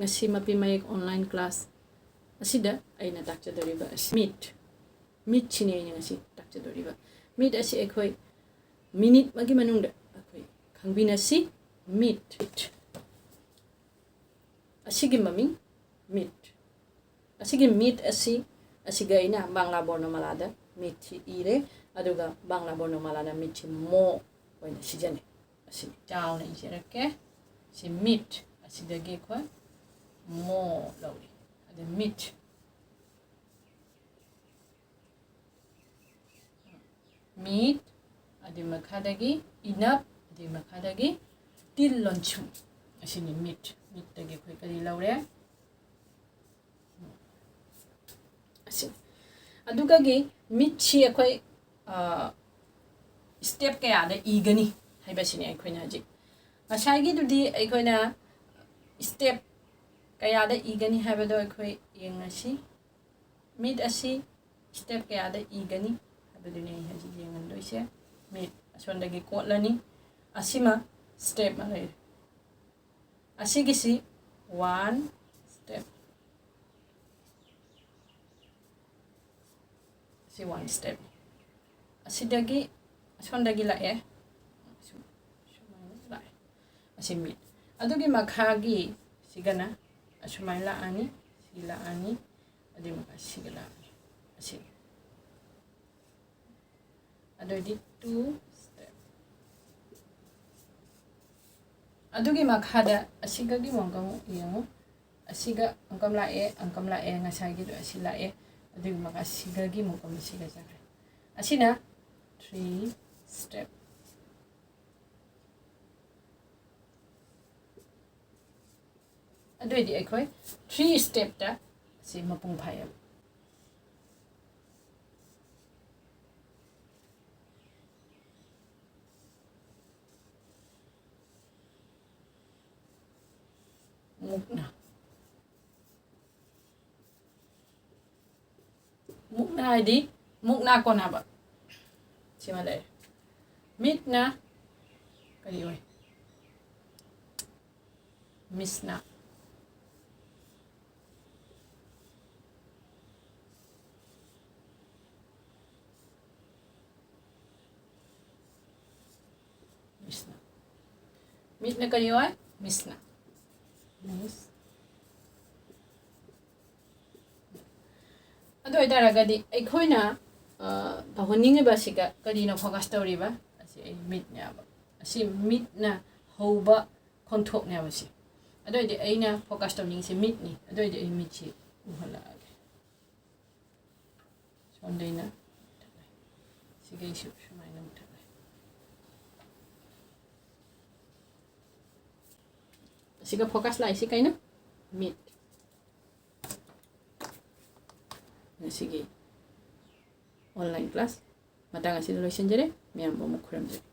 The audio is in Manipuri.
ngasi mapi mayek online class asida aina takchadoriba meet chine aina ngasi takchadoriba meet asi ekhoi minute magi manungda akhoi khangbinasi meet asigi maming meet asigi meet asiga aina bangla bornomalada meet chi ire aduga bangla bornomalada meet chi mo oina sijane asi down iserake si meet asidagi khoi mo lawri ade meet ade makhadagi enough ade makhadagi til lonchum asini meet dagi khoi kari lawre asi aduga gi meet chi akhoi step kaya da igani haibasini akhoi ji masagi dudi akhoi na step kaya da igani habado akhoi yengasi meet asi step kaya da igani habaduni haji yengan doise meet asondagi kotlani asima step malai asigisi one step si one step asidagi asondagi la asi meet adugi makhagi sigana asumai la ani sila ani adi maka sigala asi adodi two step adugi makhada asigagi mongam yango asiga angkam la ngasagi do asila adugi maka sigagi mongam siga jaga asina three step aduidi akhoi three step ta si mapung phaya mukna di mukna kona ba simale meet na kali oi misna meet na kali oi misna ado idaragadi aikhoina bahoninge basiga kadino focus toriba asi meet nya ba asi meet na hoba konthok nya basi ado ide aina focus toning si meet ni ado ide meet chi uhala sondeina sige isu shumaina mutai siga focus la isi kaina meet sige online class matang asi loisan jere miyam mo khuram jere